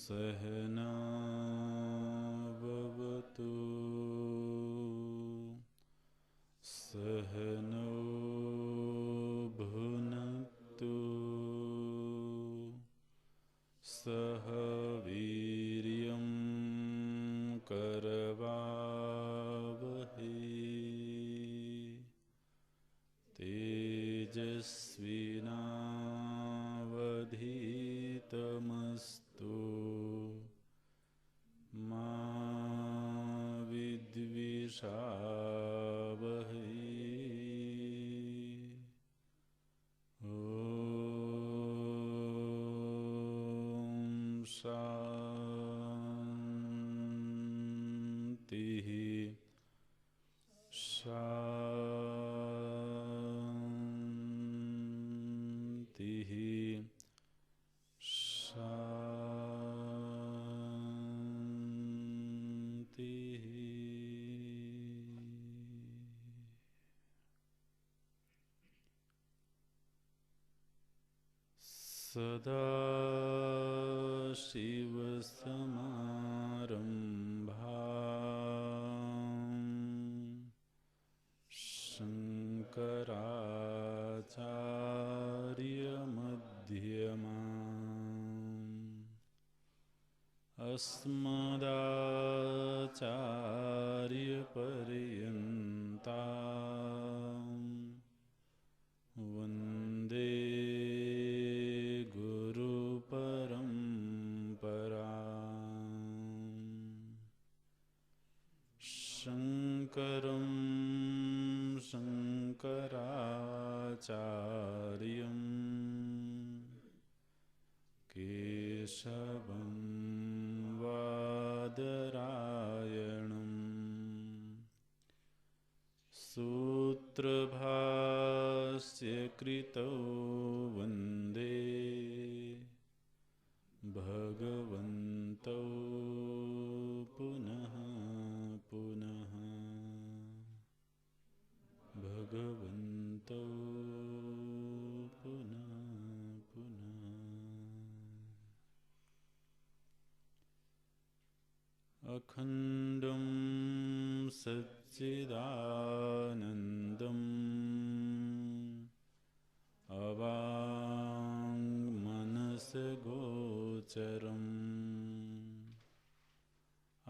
सहनाववतु सहनो भुनक्तु सह वीर्यं करवावहै तेजस्विनावधीतमस्तु मा विद्विषावहै। शान्तिः शान्तिः शान्तिः। सदाशिवसमारम्भाम् शङ्कराचार्यमध्यमाम् अस्मदाचार्यपर्यन्ताम् वन्दे गुरुपरम्पराम्। शङ्करं शङ्कराचार्यं केशवं वादरायणम् सूत्रभाष्यकृतौ वन्दे भगवन्तौ पुनः पुनः भगवन्तौ पुनः पुनः। अखण्डं सच्चिदानन्दम् अवाङ्मनसगोचरम्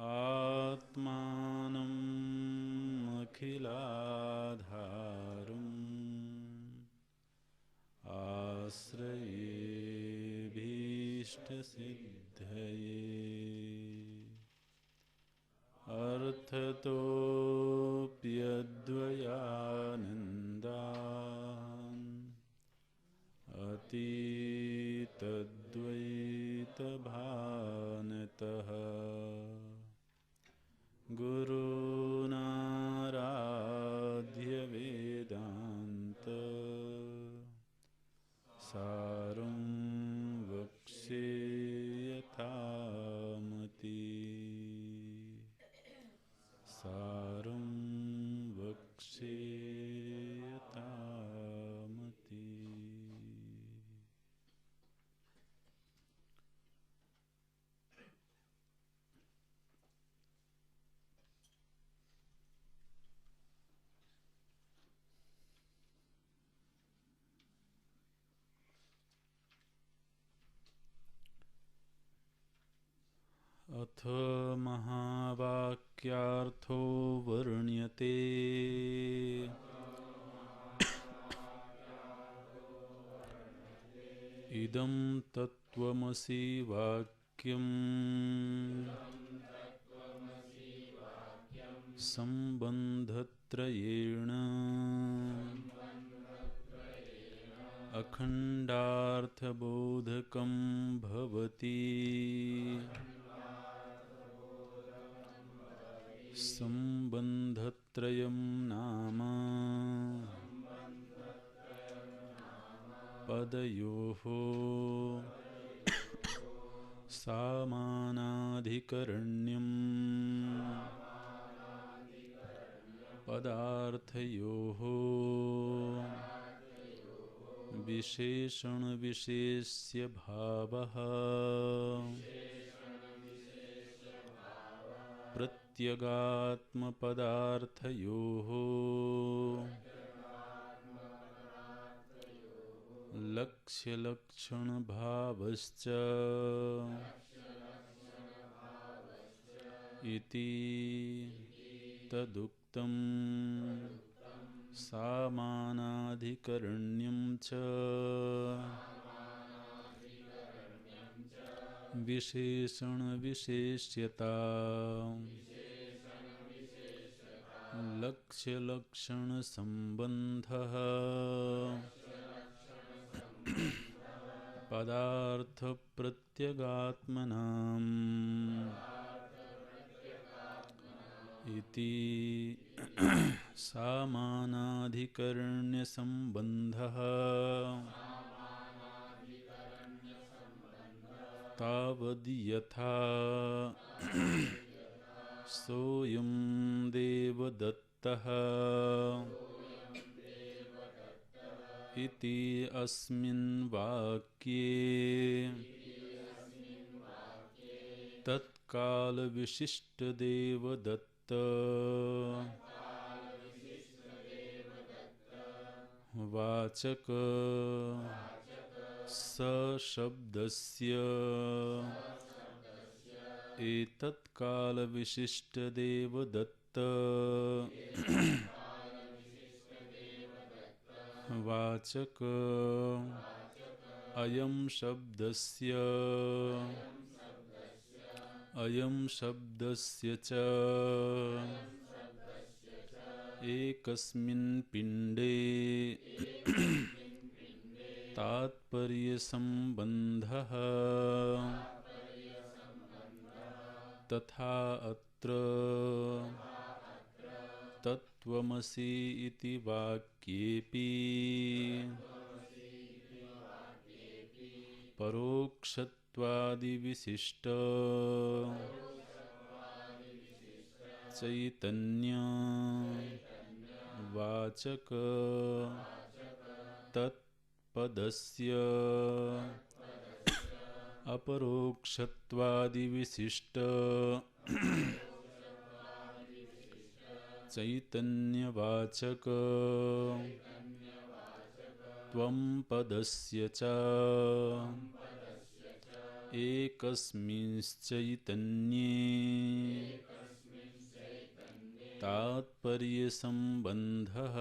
आत्मानम् अखिलाधारम् आश्रयेऽभीष्टसिद्धये अर्थतोऽप्यद्वयानन्दान् अतीतद्वैतभानतः गुरूनाराध्यवेदान्त सारं वक्ष्ये यथामति सारं वक्ष्ये यथामति। अथ महावाक्यार्थो वर्ण्यते इदं तत्त्वमसि वाक्यम् सम्बन्धत्रयेण अखण्डार्थबोधकं भवति। सम्बन्धत्रयं नाम पदयोः सामानाधिकरण्यम् पदार्थयोः विशेषण विशेष्य भावः प्रत्यगात्मपदार्थयोः लक्ष्यलक्षणभावश्च इति तदुक्तम् सामानाधिकरण्यं च विशेषणविशेष्यता लक्ष्यलक्षणसम्बन्धः पदार्थप्रत्यगात्मनाम् इति सामानाधिकरण्यसम्बन्धः तावद्यथा सोऽयं देवदत्तः इति अस्मिन् वाक्ये तत्कालविशिष्टदेवदत्त वाचक सशब्दस्य एतत्कालविशिष्टदेवदत्त वाचक अयं शब्दस्य च एकस्मिन् पिण्डे तात्पर्यसम्बन्धः तथा अत्र तत्त्वमसि इति वाक्येऽपि परोक्षत्वादिविशिष्ट चैतन्य वाचक तत्पदस्य अपरोक्षत्वादिविशिष्ट चैतन्यवाचक त्वं पदस्य च एकस्मिंश्चैतन्ये तात्पर्यसम्बन्धः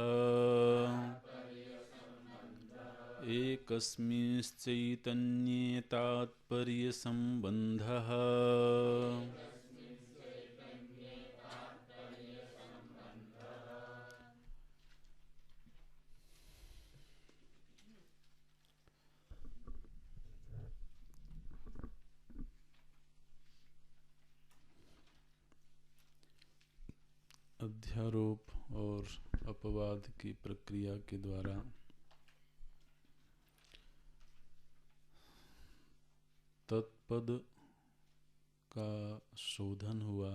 एकस्मिंश्चैतन्ये तात्पर्यसम्बन्धः अध्यारोप और अपवाद की प्रक्रिया के द्वारा तत्पद का शोधन हुआ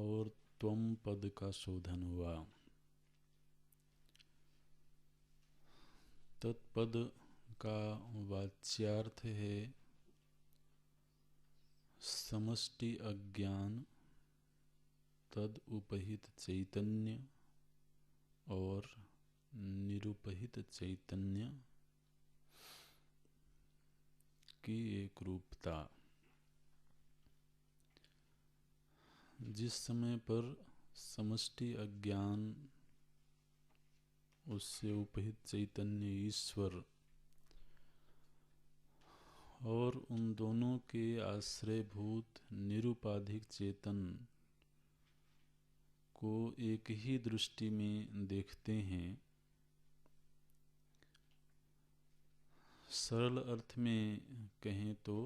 और त्वम पद का शोधन हुआ। तत्पद का वाच्यार्थ है समष्टि अज्ञान, तद उपहित चैतन्य और निरुपहित चैतन्य की एक रूपता। जिस समय पर समष्टि अज्ञान उससे उपहित चैतन्य ईश्वर और उन दोनों के आश्रयभूत निरुपाधिक चेतन को एक ही दृष्टि में देखते हैं, सरल अर्थ में कहें तो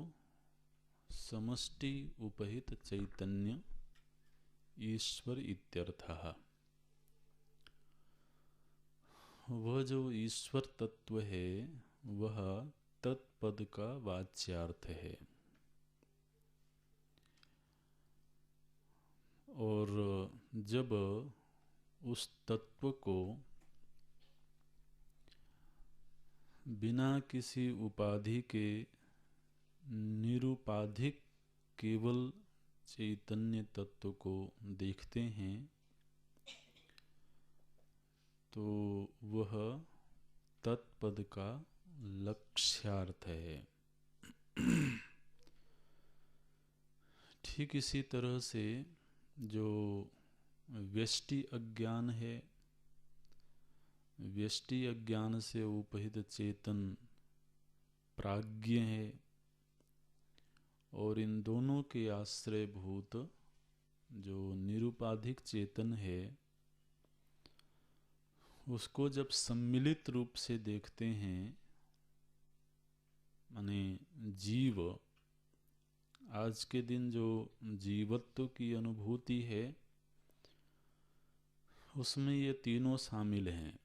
समष्टि उपहित चैतन्य ईश्वर इत्यर्थः। वह जो ईश्वर तत्व है वह तत्पद का वाच्यार्थ है। और जब उस तत्व को बिना किसी उपाधि के निरुपाधिक केवल चैतन्य तत्व को देखते हैं तो वह तत्पद का लक्ष्यार्थ है। ठीक इसी तरह से जो व्यष्टि अज्ञान है, व्यष्टि अज्ञान से उपहित चेतन प्राज्ञ है, और इन दोनों के आश्रयभूत जो निरुपाधिक चेतन है, उसको जब सम्मिलित रूप से देखते हैं, माने जीव, आज के दिन जो जीवत्व की अनुभूति है उसमें ये तीनों शामिल हैं।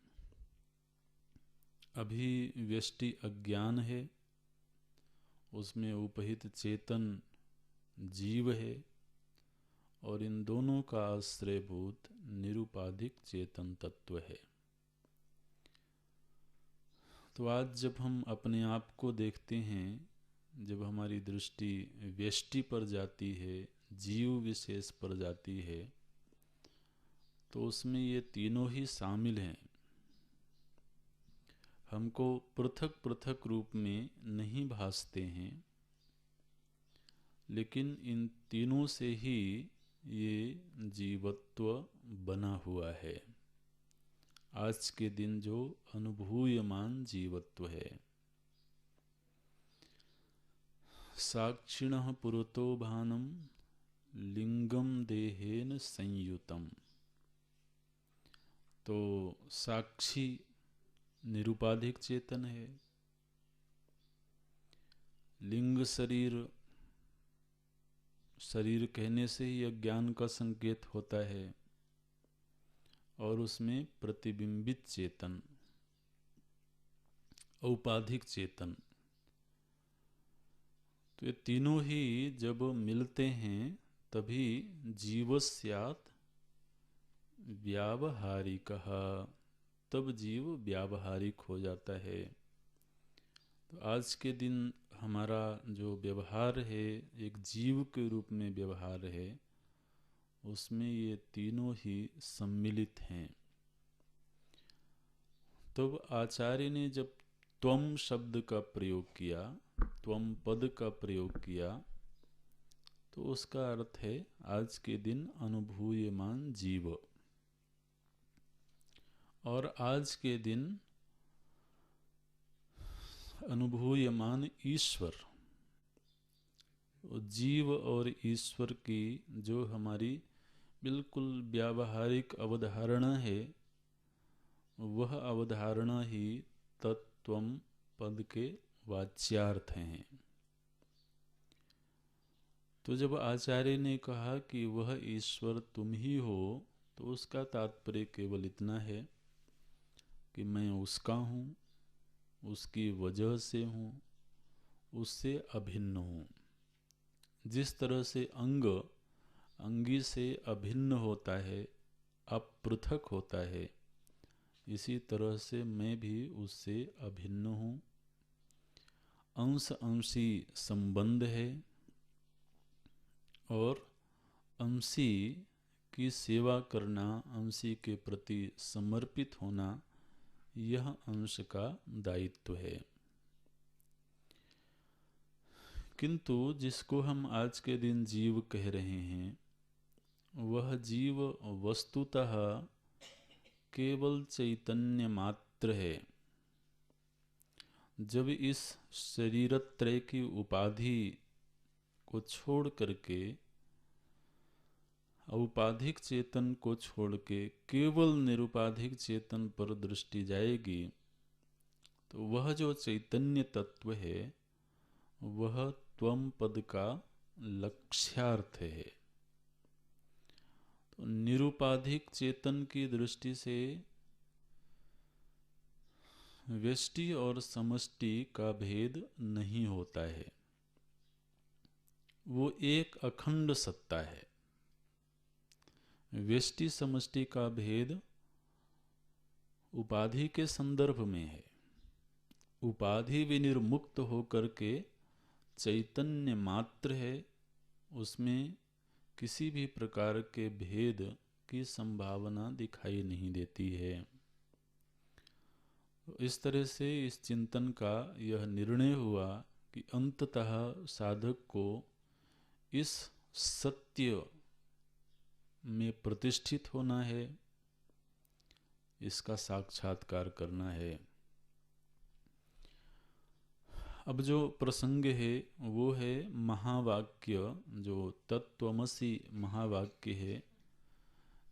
अभी व्यष्टि अज्ञान है, उसमें उपहित चेतन जीव है, और इन दोनों का आश्रयभूत निरुपाधिक चेतन तत्व है। तो आज जब हम अपने आप को देखते हैं, जब हमारी दृष्टि व्यष्टि पर जाती है, जीव विशेष पर जाती है, तो उसमें ये तीनों ही शामिल हैं। हमको पृथक पृथक रूप में नहीं भासते हैं, लेकिन इन तीनों से ही ये जीवत्व बना हुआ है। आज के दिन जो अनुभूयमान जीवत्व है, साक्षिणः पुरतो भानं लिंगम देहेन संयुतम। तो साक्षी निरुपाधिक चेतन है, लिंग शरीर, शरीर कहने से ही अज्ञान का संकेत होता है, और उसमें प्रतिबिंबित चेतन औपाधिक चेतन। तो ये तीनों ही जब मिलते हैं तभी जीवस्यात् व्यावहारिकः, तब जीव व्यावहारिक हो जाता है। तो आज के दिन हमारा जो व्यवहार है, एक जीव के रूप में व्यवहार है, उसमें ये तीनों ही सम्मिलित हैं। तब आचार्य ने जब त्वम शब्द का प्रयोग किया, त्वम पद का प्रयोग किया, तो उसका अर्थ है आज के दिन अनुभूयमान जीव, और आज के दिन अनुभूयमान ईश्वर। जीव और ईश्वर की जो हमारी बिल्कुल व्यावहारिक अवधारणा है, वह अवधारणा ही तत्त्वम पद के वाच्यार्थ हैं। तो जब आचार्य ने कहा कि वह ईश्वर तुम ही हो, तो उसका तात्पर्य केवल इतना है कि मैं उसका हूँ, उसकी वजह से हूँ, उससे अभिन्न हूँ। जिस तरह से अंग अंगी से अभिन्न होता है, अपृथक होता है, इसी तरह से मैं भी उससे अभिन्न हूँ। अंश अंशी संबंध है, और अंशी की सेवा करना, अंशी के प्रति समर्पित होना, यह अंश का दायित्व है। किंतु जिसको हम आज के दिन जीव कह रहे हैं, वह जीव वस्तुतः केवल चैतन्य मात्र है। जब इस शरीरत्रय की उपाधि को छोड़ करके, औपाधिक चेतन को छोड़ के केवल निरुपाधिक चेतन पर दृष्टि जाएगी, तो वह जो चैतन्य तत्व है वह त्वम पद का लक्ष्यार्थ है। तो निरुपाधिक चेतन की दृष्टि से व्यष्टि और समष्टि का भेद नहीं होता है, वो एक अखंड सत्ता है। व्यष्टि समष्टि का भेद उपाधि के संदर्भ में है। उपाधि विनिर्मुक्त होकर के चैतन्य मात्र है, उसमें किसी भी प्रकार के भेद की संभावना दिखाई नहीं देती है। इस तरह से इस चिंतन का यह निर्णय हुआ कि अंततः साधक को इस सत्य में प्रतिष्ठित होना है, इसका साक्षात्कार करना है। अब जो प्रसंग है वो है महावाक्य, जो तत्त्वमसि महावाक्य है।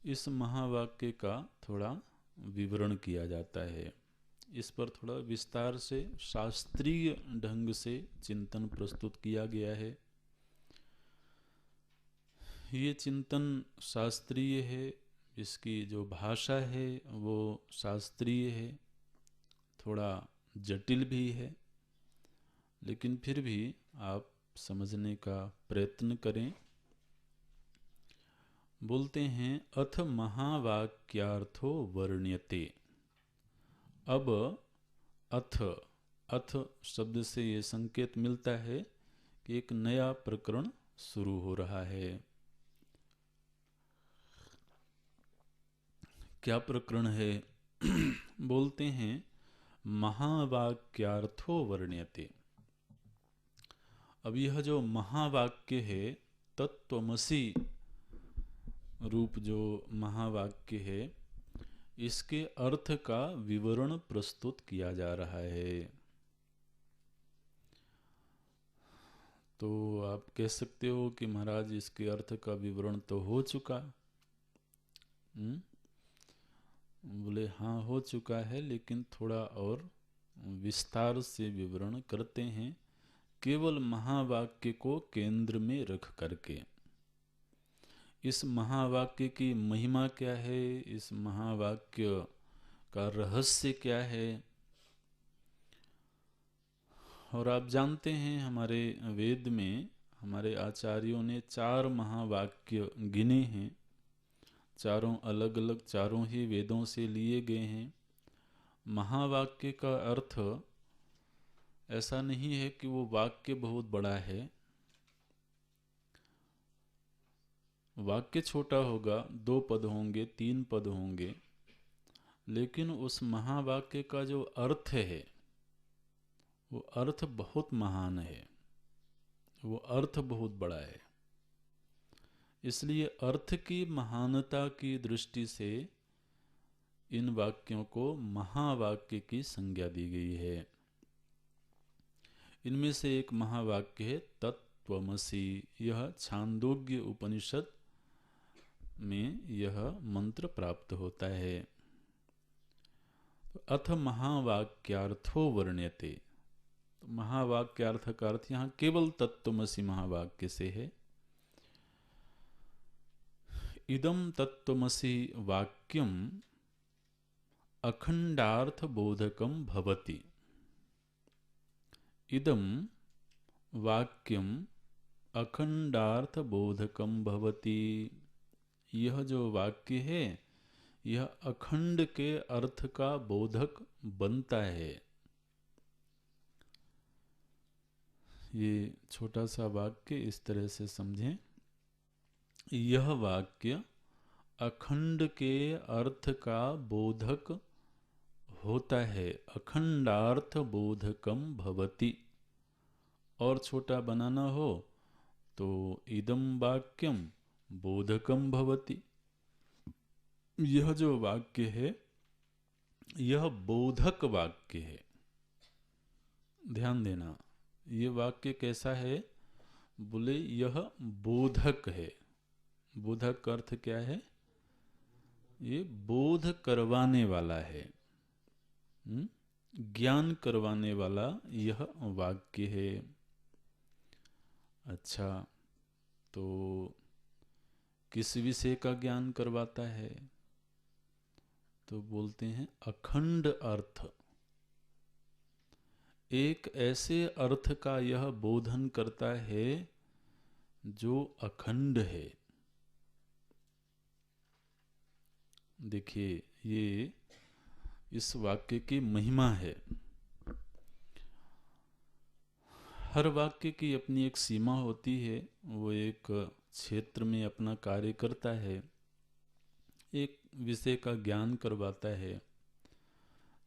इस महावाक्य का थोड़ा विवरण किया जाता है। इस पर थोड़ा विस्तार से शास्त्रीय ढंग से चिंतन प्रस्तुत किया गया है। ये चिंतन शास्त्रीय है, इसकी जो भाषा है वो शास्त्रीय है, थोड़ा जटिल भी है, लेकिन फिर भी आप समझने का प्रयत्न करें। बोलते हैं अथ महावाक्यार्थो वर्ण्यते। अब अथ शब्द से ये संकेत मिलता है कि एक नया प्रकरण शुरू हो रहा है। क्या प्रकरण है? बोलते हैं महावाक्यार्थो वर्ण्यते। अब यह जो महावाक्य है, तत्त्वमसि रूप जो महावाक्य है, इसके अर्थ का विवरण प्रस्तुत किया जा रहा है। तो आप कह सकते हो कि महाराज इसके अर्थ का विवरण तो हो चुका। बोले हाँ हो चुका है, लेकिन थोड़ा और विस्तार से विवरण करते हैं, केवल महावाक्य को केंद्र में रख करके। इस महावाक्य की महिमा क्या है, इस महावाक्य का रहस्य क्या है। और आप जानते हैं हमारे वेद में हमारे आचार्यों ने 4 महावाक्य गिने हैं। चारों अलग अलग, चारों ही वेदों से लिए गए हैं। महावाक्य का अर्थ ऐसा नहीं है कि वो वाक्य बहुत बड़ा है। वाक्य छोटा होगा, 2 पद होंगे, 3 पद होंगे, लेकिन उस महावाक्य का जो अर्थ है वो अर्थ बहुत महान है, वो अर्थ बहुत बड़ा है। इसलिए अर्थ की महानता की दृष्टि से इन वाक्यों को महावाक्य की संज्ञा दी गई है। इनमें से एक महावाक्य है तत्त्वमसि। यह छांदोग्य उपनिषद में यह मंत्र प्राप्त होता है। अथ महावाक्यार्थो वर्ण्यते। तो महावाक्यार्थ का अर्थ यहाँ केवल तत्त्वमसि महावाक्य से है। इदं तत्त्वमसि वाक्यम अखंडार्थ बोधकम भवति। इदं वाक्यम अखंडार्थ बोधकम भवति। यह जो वाक्य है यह अखंड के अर्थ का बोधक बनता है। ये छोटा सा वाक्य इस तरह से समझें, यह वाक्य अखंड के अर्थ का बोधक होता है। अखंडार्थ बोधकम भवति। और छोटा बनाना हो तो इदं वाक्यम बोधकम भवति। यह जो वाक्य है यह बोधक वाक्य है। ध्यान देना, ये वाक्य कैसा है? बोले यह बोधक है। बोधक का अर्थ क्या है? ये बोध करवाने वाला है, ज्ञान करवाने वाला यह वाक्य है। अच्छा, तो किस विषय का ज्ञान करवाता है? तो बोलते हैं अखंड अर्थ। एक ऐसे अर्थ का यह बोधन करता है जो अखंड है। देखिए, ये इस वाक्य की महिमा है। हर वाक्य की अपनी एक सीमा होती है, वो एक क्षेत्र में अपना कार्य करता है, एक विषय का ज्ञान करवाता है।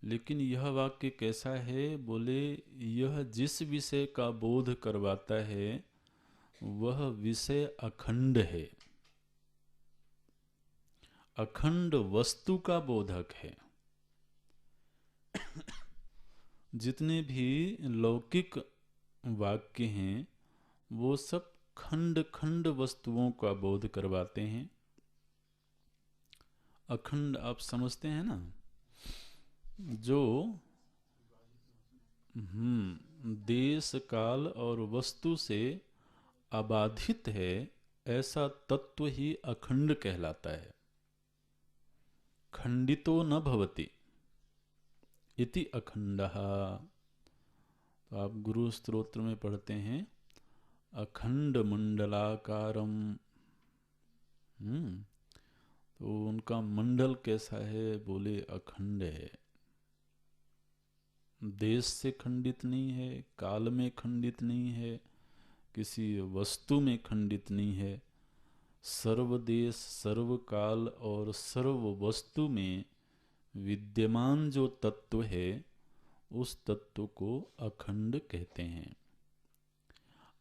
लेकिन यह वाक्य कैसा है? बोले यह जिस विषय का बोध करवाता है वह विषय अखंड है, अखंड वस्तु का बोधक है। जितने भी लौकिक वाक्य हैं वो सब खंड खंड वस्तुओं का बोध करवाते हैं। अखंड आप समझते हैं ना, जो देश काल और वस्तु से अबाधित है, ऐसा तत्व ही अखंड कहलाता है। खंडितो न भवति इति अखंडः। तो आप गुरु स्तोत्र में पढ़ते हैं अखंड मंडलाकारम। तो उनका मंडल कैसा है? बोले अखंड है, देश से खंडित नहीं है, काल में खंडित नहीं है, किसी वस्तु में खंडित नहीं है। सर्वदेश सर्वकाल और सर्व वस्तु में विद्यमान जो तत्व है उस तत्व को अखंड कहते हैं।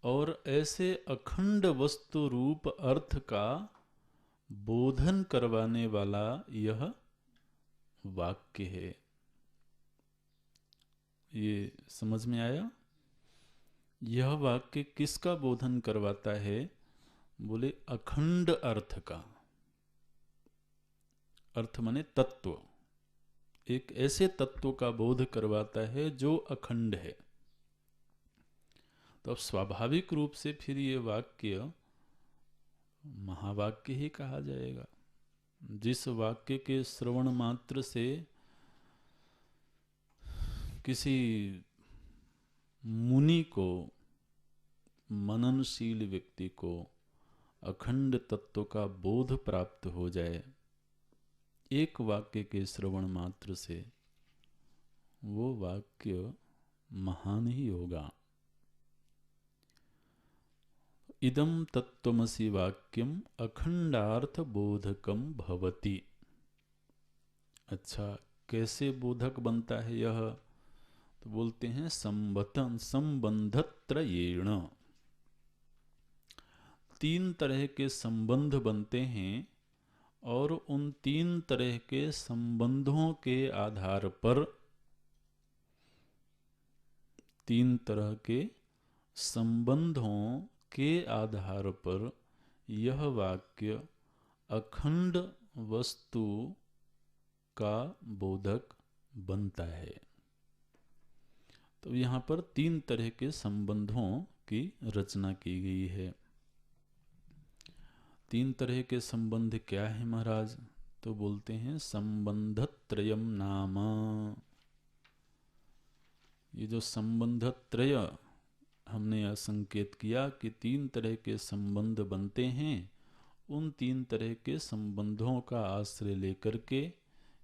और ऐसे अखंड वस्तु रूप अर्थ का बोधन करवाने वाला यह वाक्य है। ये समझ में आया? यह वाक्य किसका बोधन करवाता है? बोले अखंड अर्थ का। अर्थ माने तत्व, एक ऐसे तत्व का बोध करवाता है जो अखंड है। तो अब स्वाभाविक रूप से फिर ये वाक्य महावाक्य ही कहा जाएगा। जिस वाक्य के श्रवण मात्र से किसी मुनि को, मननशील व्यक्ति को अखंड तत्व का बोध प्राप्त हो जाए, एक वाक्य के श्रवण मात्र से, वो वाक्य महान ही होगा। इदं तत्त्वमसि वाक्यम अखंडार्थ बोधकम भवति। अच्छा, कैसे बोधक बनता है यह? तो बोलते हैं संबंधत्रयेण। तीन तरह के संबंध बनते हैं और उन तीन तरह के संबंधों के आधार पर, तीन तरह के संबंधों के आधार पर यह वाक्य अखंड वस्तु का बोधक बनता है। तो यहाँ पर तीन तरह के संबंधों की रचना की गई है। तीन तरह के संबंध क्या है महाराज? तो बोलते हैं संबंधत्रयम नाम। ये जो संबंधत्रय हमने यह संकेत किया कि तीन तरह के संबंध बनते हैं, उन तीन तरह के संबंधों का आश्रय लेकर के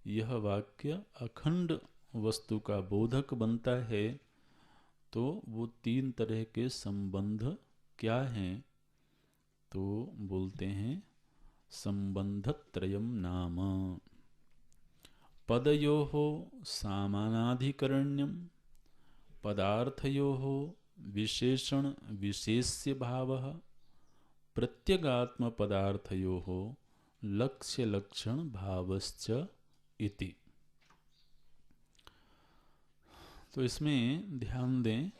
यह वाक्य अखंड वस्तु का बोधक बनता है। तो वो तीन तरह के संबंध क्या हैं? तो बोलते हैं संबंधत्रयम नाम। पदयोः सामानाधिकरण्यम, पदार्थयोः विशेषण विशेष्य भावः, प्रत्यगात्म पदार्थयोः लक्ष्य लक्षण भावश्च इति। तो इसमें ध्यान दें,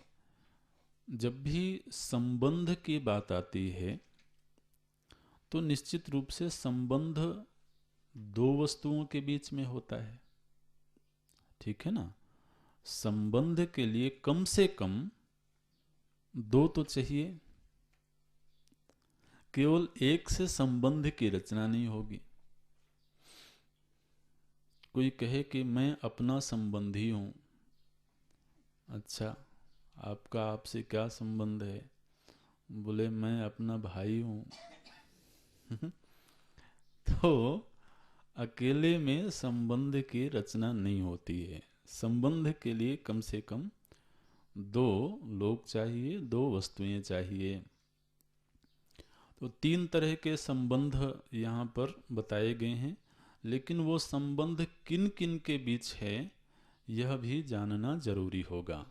जब भी संबंध की बात आती है तो निश्चित रूप से संबंध दो वस्तुओं के बीच में होता है, ठीक है ना। संबंध के लिए कम से कम दो तो चाहिए, केवल एक से संबंध की रचना नहीं होगी। कोई कहे कि मैं अपना संबंधी हूं। अच्छा, आपका आपसे क्या संबंध है? बोले मैं अपना भाई हूं। तो अकेले में संबंध की रचना नहीं होती है। संबंध के लिए कम से कम दो लोग चाहिए, दो वस्तुएं चाहिए। तो तीन तरह के संबंध यहाँ पर बताए गए हैं, लेकिन वो संबंध किन किन के बीच है यह भी जानना जरूरी होगा।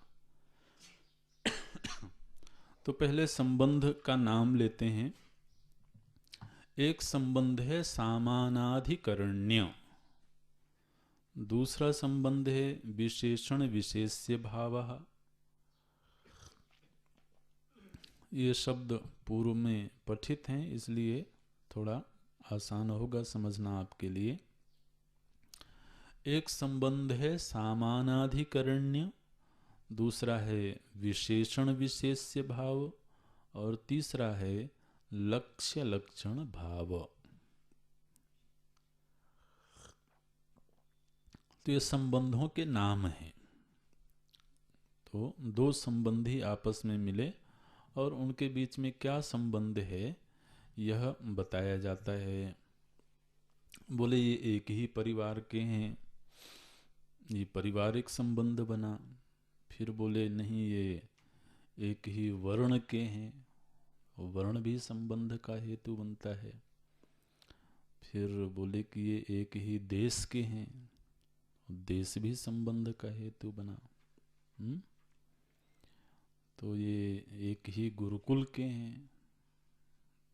तो पहले संबंध का नाम लेते हैं। एक संबंध है सामानाधिकरण्य, दूसरा संबंध है विशेषण विशेष्य भावः। ये शब्द पूर्व में पठित हैं, इसलिए थोड़ा आसान होगा समझना आपके लिए। एक संबंध है सामानाधिकरण्य, दूसरा है विशेषण विशेष्य भाव, और तीसरा है लक्ष्य लक्षण भाव। तो ये संबंधों के नाम हैं। तो दो संबंधी आपस में मिले और उनके बीच में क्या संबंध है यह बताया जाता है। बोले ये एक ही परिवार के हैं, ये पारिवारिक संबंध बना। फिर बोले नहीं, ये एक ही वर्ण के हैं, वर्ण भी संबंध का हेतु बनता है। फिर बोले कि ये एक ही देश के हैं, देश भी संबंध का हेतु बना। तो ये एक ही गुरुकुल के हैं,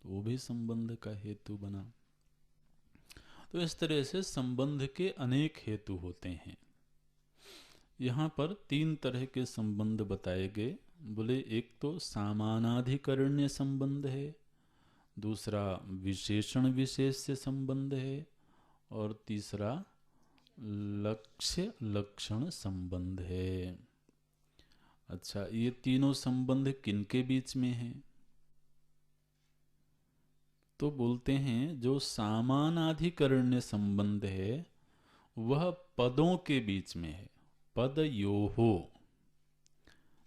तो वो भी संबंध का हेतु बना। तो इस तरह से संबंध के अनेक हेतु होते हैं। यहाँ पर तीन तरह के संबंध बताए गए। बोले एक तो सामानाधिकरण्य संबंध है, दूसरा विशेषण विशेष्य संबंध है, और तीसरा लक्ष्य लक्षण संबंध है। अच्छा, ये तीनों संबंध किनके बीच में हैं? तो बोलते हैं जो सामानाधिकरण्य संबंध है वह पदों के बीच में है, पदयोहो।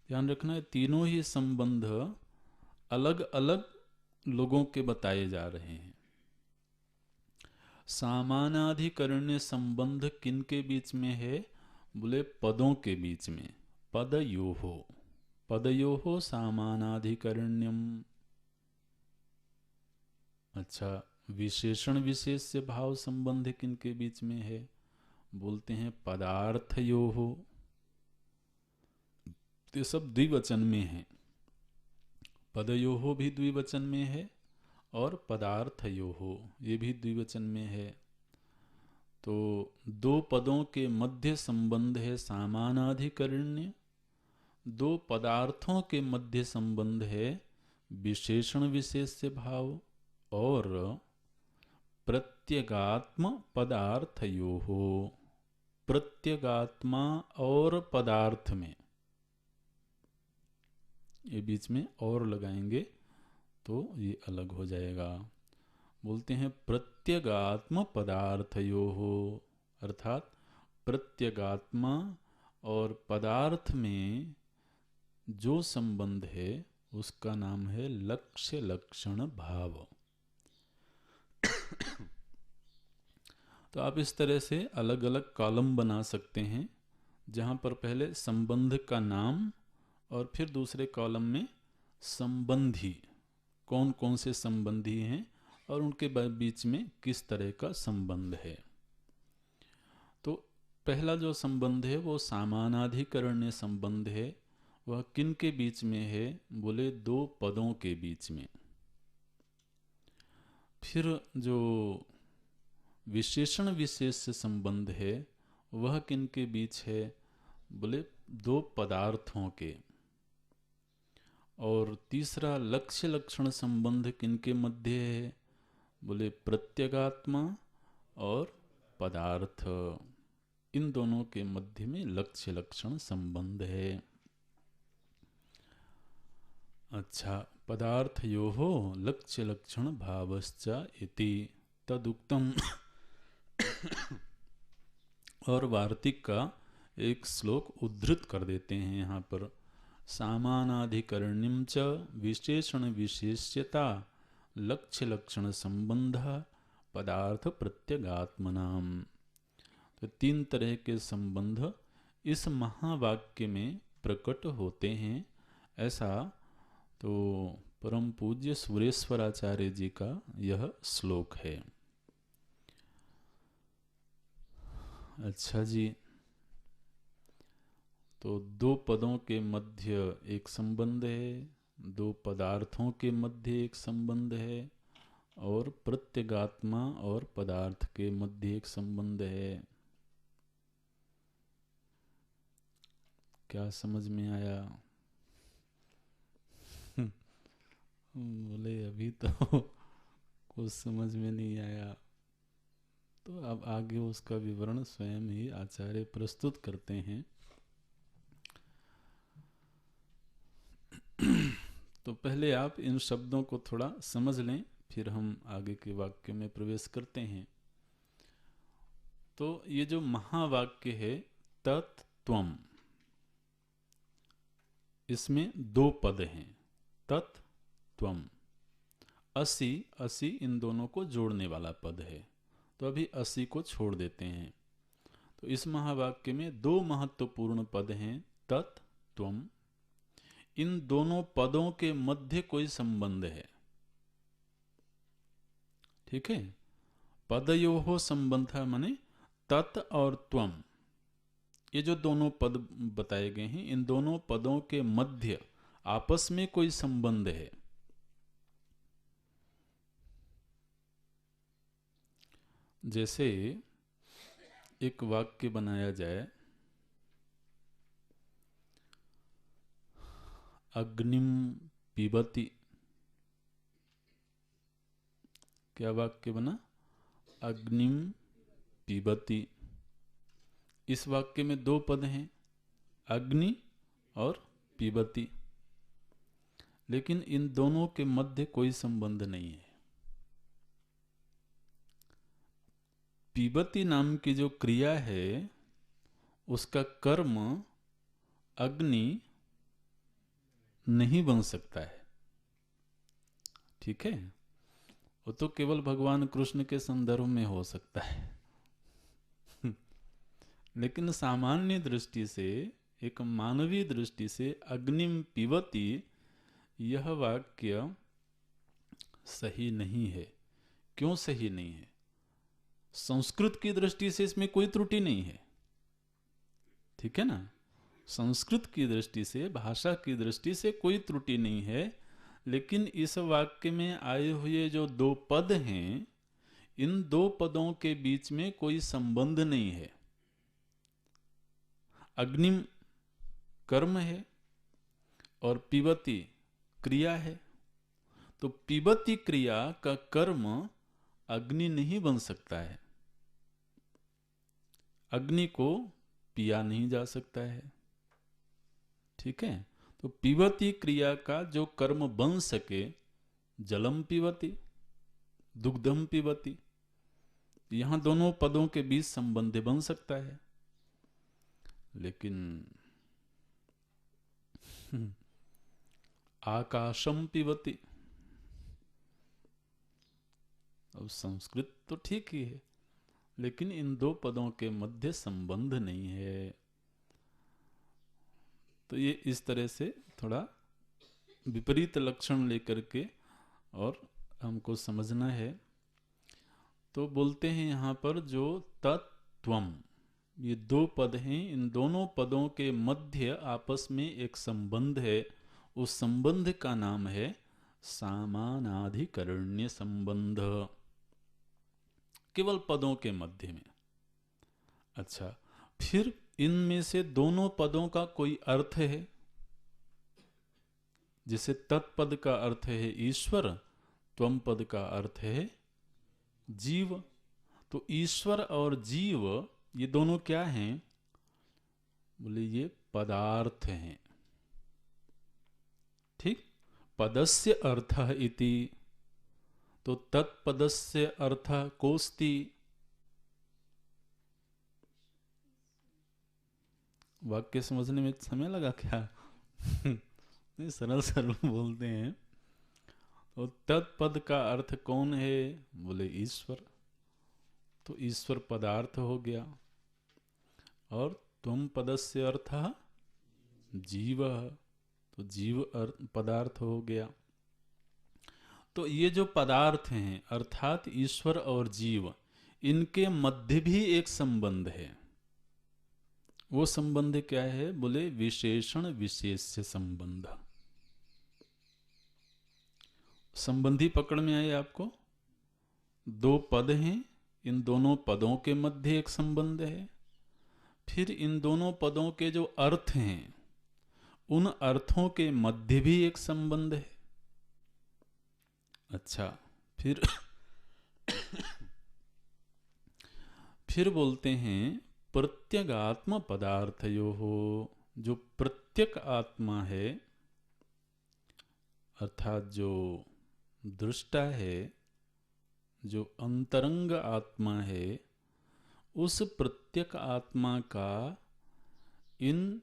ध्यान रखना है, तीनों ही संबंध अलग अलग लोगों के बताए जा रहे हैं। सामानाधिकरण्य संबंध किन के बीच में है? बोले पदों के बीच में, पदयोहो। पदयोहो सामानाधिकरण्यम। अच्छा, विशेषण विशेष्य भाव संबंध किन के बीच में है? बोलते हैं पदार्थयोहो। ये सब द्विवचन में है, पदयोहो भी द्विवचन में है और पदार्थयोहो ये भी द्विवचन में है। तो दो पदों के मध्य संबंध है सामानाधिकरण्य, दो पदार्थों के मध्य संबंध है विशेषण विशेष्य भाव, और प्रत्यगात्म पदार्थयोहो। प्रत्यगात्मा और पदार्थ में, ये बीच में और लगाएंगे तो ये अलग हो जाएगा। बोलते हैं प्रत्यगात्म पदार्थयोहो, अर्थात प्रत्यगात्मा और पदार्थ में जो संबंध है उसका नाम है लक्ष्य लक्षण भाव। तो आप इस तरह से अलग अलग कॉलम बना सकते हैं, जहाँ पर पहले संबंध का नाम और फिर दूसरे कॉलम में संबंधी, कौन कौन से संबंधी हैं और उनके बीच में किस तरह का संबंध है। तो पहला जो संबंध है वो सामानाधिकरण्य संबंध है। वह किन के बीच में है? बोले दो पदों के बीच में। फिर जो विशेषण विशेष्य संबंध है वह किन के बीच है? बोले दो पदार्थों के। और तीसरा लक्ष्य लक्षण संबंध किन के मध्य है? बोले प्रत्यगात्मा और पदार्थ, इन दोनों के मध्य में लक्ष्य लक्षण संबंध है। अच्छा, पदार्थयोः लक्ष्य लक्षण भावश्च इति तदुक्तम। और वार्तिक का एक श्लोक उद्धृत कर देते हैं यहाँ पर। सामानाधिकरण्यं च विशेषण विशेष्यता लक्ष्य लक्षण संबंध पदार्थ प्रत्यगात्मनाम। तो तीन तरह के संबंध इस महावाक्य में प्रकट होते हैं। ऐसा तो परम पूज्य सुरेश्वराचार्य जी का यह श्लोक है। अच्छा जी, तो दो पदों के मध्य एक संबंध है, दो पदार्थों के मध्य एक संबंध है, और प्रत्यगात्मा और पदार्थ के मध्य एक संबंध है। क्या समझ में आया? बोले अभी तो कुछ समझ में नहीं आया। तो अब आगे उसका विवरण स्वयं ही आचार्य प्रस्तुत करते हैं। तो पहले आप इन शब्दों को थोड़ा समझ लें, फिर हम आगे के वाक्य में प्रवेश करते हैं। तो ये जो महावाक्य है तत्त्वम्, इसमें दो पद हैं, तत्त्वम्। असि, असि इन दोनों को जोड़ने वाला पद है, तो अभी असि को छोड़ देते हैं। तो इस महावाक्य में दो महत्वपूर्ण पद हैं, तत्त्वम्। इन दोनों पदों के मध्य कोई संबंध है। ठीक है, पदयोः संबंधः माने तत् और त्वम्, ये जो दोनों पद बताए गए हैं, इन दोनों पदों के मध्य आपस में कोई संबंध है। जैसे एक वाक्य बनाया जाए, अग्निम पिबति। क्या वाक्य बना? अग्निम पिबति। इस वाक्य में दो पद हैं, अग्नि और पिबति, लेकिन इन दोनों के मध्य कोई संबंध नहीं है। पिबति नाम की जो क्रिया है उसका कर्म अग्नि नहीं बन सकता है। ठीक है, वो तो केवल भगवान कृष्ण के संदर्भ में हो सकता है। लेकिन सामान्य दृष्टि से, एक मानवीय दृष्टि से अग्निम पिबति यह वाक्य सही नहीं है। क्यों सही नहीं है? संस्कृत की दृष्टि से इसमें कोई त्रुटि नहीं है। ठीक है ना, संस्कृत की दृष्टि से, भाषा की दृष्टि से कोई त्रुटि नहीं है। लेकिन इस वाक्य में आए हुए जो दो पद हैं, इन दो पदों के बीच में कोई संबंध नहीं है। अग्निम कर्म है और पिबति क्रिया है, तो पिबति क्रिया का कर्म अग्नि नहीं बन सकता है। अग्नि को पिया नहीं जा सकता है। ठीक है, तो पिबति क्रिया का जो कर्म बन सके, जलम पिबति, दुग्धम पिबति, यहां दोनों पदों के बीच संबंध बन सकता है। लेकिन आकाशम पिबति, अब संस्कृत तो ठीक ही है, लेकिन इन दो पदों के मध्य संबंध नहीं है। तो ये इस तरह से थोड़ा विपरीत लक्षण लेकर के और हमको समझना है। तो बोलते हैं यहाँ पर जो तत्त्वम्, ये दो पद हैं, इन दोनों पदों के मध्य आपस में एक संबंध है। उस संबंध का नाम है सामानाधिकरण्य संबंध, केवल पदों के मध्य में। अच्छा, फिर इनमें से दोनों पदों का कोई अर्थ है। जैसे तत्पद का अर्थ है ईश्वर, त्वम पद का अर्थ है जीव। तो ईश्वर और जीव ये दोनों क्या हैं? बोले ये पदार्थ हैं। ठीक, पदस्य अर्थः इति, तो तत्पदस्य अर्थः कोस्ति। वाक्य समझने में समय लगा क्या? नहीं, सरल सरल बोलते हैं। तो तत्पद का अर्थ कौन है? बोले ईश्वर। तो ईश्वर पदार्थ हो गया। और त्वम पदस्य अर्थः जीव, तो जीव पदार्थ हो गया। तो ये जो पदार्थ हैं अर्थात ईश्वर और जीव, इनके मध्य भी एक संबंध है। वो संबंध क्या है? बोले विशेषण विशेष्य संबंध। संबंधी पकड़ में आए आपको? दो पद हैं, इन दोनों पदों के मध्य एक संबंध है। फिर इन दोनों पदों के जो अर्थ हैं उन अर्थों के मध्य भी एक संबंध है। अच्छा, फिर बोलते हैं प्रत्यगात्म पदार्थयोः। जो प्रत्यक आत्मा है अर्थात जो दृष्टा है, जो अंतरंग आत्मा है, उस प्रत्यक आत्मा का इन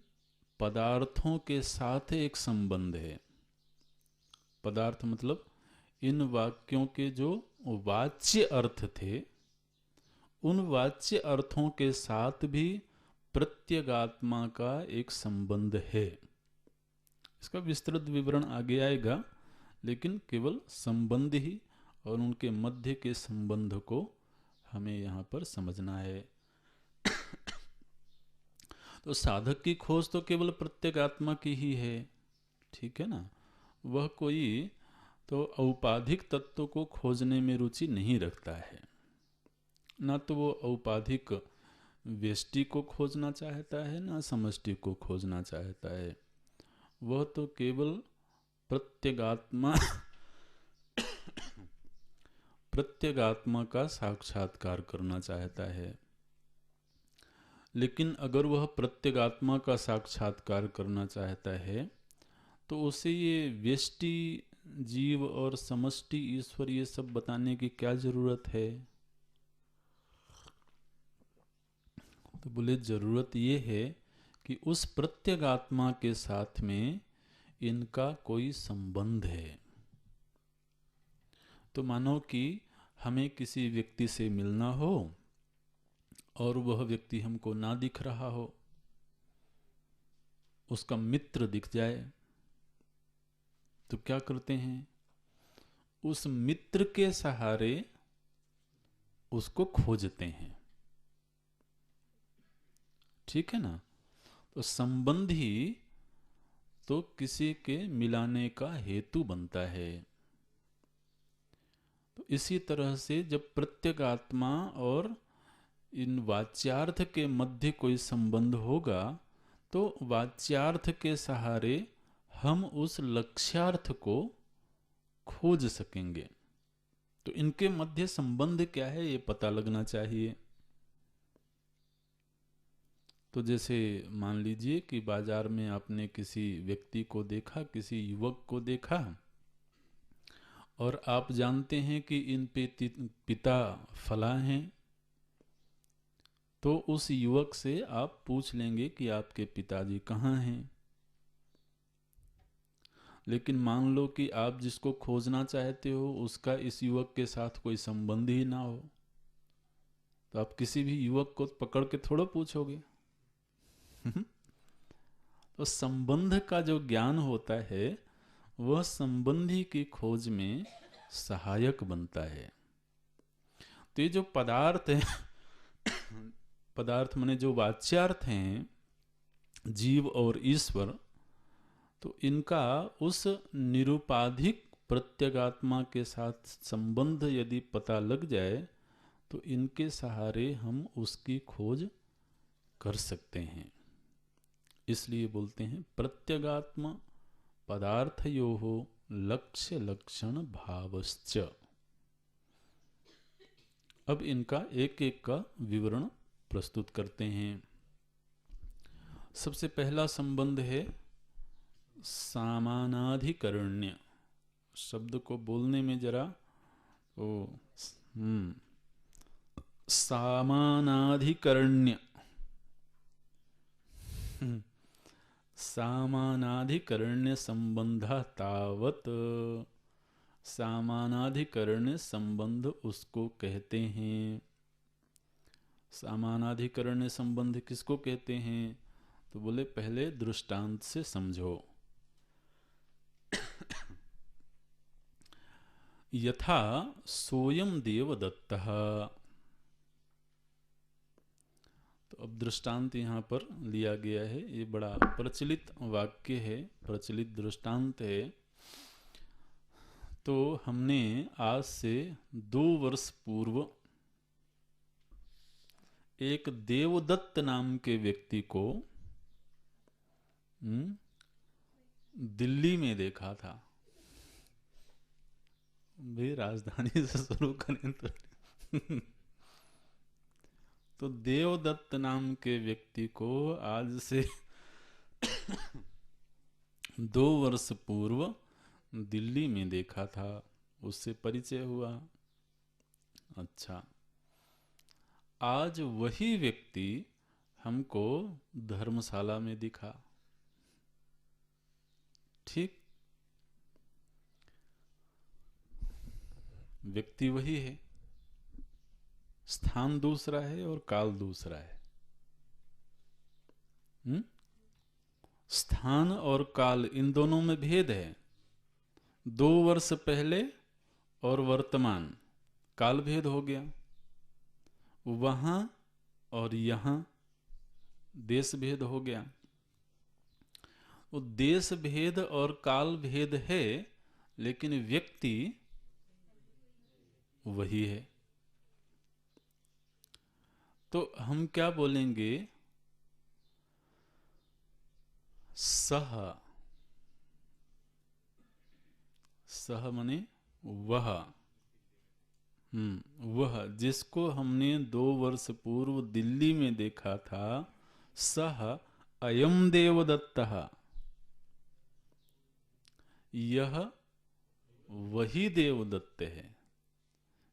पदार्थों के साथ एक संबंध है। पदार्थ मतलब इन वाक्यों के जो वाच्य अर्थ थे, उन वाच्य अर्थों के साथ भी प्रत्यगात्मा का एक संबंध है। इसका विस्तृत विवरण आगे आएगा, लेकिन केवल संबंध ही और उनके मध्य के संबंध को हमें यहाँ पर समझना है। तो साधक की खोज तो केवल प्रत्यगात्मा की ही है, ठीक है ना। वह कोई तो औपाधिक तत्व को खोजने में रुचि नहीं रखता है, ना तो वो औपाधिक व्यष्टि को खोजना चाहता है, ना समष्टि को खोजना चाहता है। वह तो केवल प्रत्यगात्मा प्रत्यगात्मा का साक्षात्कार करना चाहता है। लेकिन अगर वह प्रत्यगात्मा का साक्षात्कार करना चाहता है तो उसे ये व्यष्टि, जीव और समष्टि, ईश्वर, ये सब बताने की क्या जरूरत है? तो बोले जरूरत ये है कि उस प्रत्यगात्मा के साथ में इनका कोई संबंध है। तो मानो कि हमें किसी व्यक्ति से मिलना हो और वह व्यक्ति हमको ना दिख रहा हो, उसका मित्र दिख जाए, तो क्या करते हैं? उस मित्र के सहारे उसको खोजते हैं, ठीक है ना। तो संबंध ही तो किसी के मिलाने का हेतु बनता है। तो इसी तरह से जब प्रत्यगात्मा और इन वाच्यार्थ के मध्य कोई संबंध होगा तो वाच्यार्थ के सहारे हम उस लक्ष्यार्थ को खोज सकेंगे। तो इनके मध्य संबंध क्या है ये पता लगना चाहिए। तो जैसे मान लीजिए कि बाजार में आपने किसी व्यक्ति को देखा, किसी युवक को देखा, और आप जानते हैं कि इन पिता फला हैं, तो उस युवक से आप पूछ लेंगे कि आपके पिताजी कहाँ हैं। लेकिन मान लो कि आप जिसको खोजना चाहते हो उसका इस युवक के साथ कोई संबंध ही ना हो, तो आप किसी भी युवक को पकड़ के थोड़ा पूछोगे। तो संबंध का जो ज्ञान होता है वह संबंधी की खोज में सहायक बनता है। तो ये जो पदार्थ है, पदार्थ माने जो वाच्यार्थ हैं, जीव और ईश्वर, तो इनका उस निरुपाधिक प्रत्यगात्मा के साथ संबंध यदि पता लग जाए तो इनके सहारे हम उसकी खोज कर सकते हैं। इसलिए बोलते हैं प्रत्यगात्मा पदार्थयोः लक्ष्य लक्षण भावश्च। अब इनका एक एक का विवरण प्रस्तुत करते हैं। सबसे पहला संबंध है सामानाधिकरण्य। शब्द को बोलने में जरा सामानाधिकरण्य, सामानाधिकरण्य संबंध तावत। सामानाधिकरण्य संबंध उसको कहते हैं। सामानाधिकरण्य संबंध किसको कहते हैं? तो बोले पहले दृष्टांत से समझो। यथा सोयम देवदत्तः। तो अब दृष्टांत यहाँ पर लिया गया है। ये बड़ा प्रचलित वाक्य है, प्रचलित दृष्टांत है। तो हमने आज से 2 वर्ष पूर्व एक देवदत्त नाम के व्यक्ति को दिल्ली में देखा था। भाई राजधानी से शुरू करें तो देवदत्त नाम के व्यक्ति को आज से 2 वर्ष पूर्व दिल्ली में देखा था, उससे परिचय हुआ। अच्छा, आज वही व्यक्ति हमको धर्मशाला में दिखा। ठीक, व्यक्ति वही है, स्थान दूसरा है और काल दूसरा है। स्थान और काल, इन दोनों में भेद है। 2 वर्ष पहले और वर्तमान, काल भेद हो गया। वहां और यहां देश भेद हो गया। वो देश भेद और काल भेद है, लेकिन व्यक्ति वही है। तो हम क्या बोलेंगे? सह। सह माने वह। वह जिसको हमने 2 वर्ष पूर्व दिल्ली में देखा था, सह अयम देवदत्तः। यह वही देवदत्त है,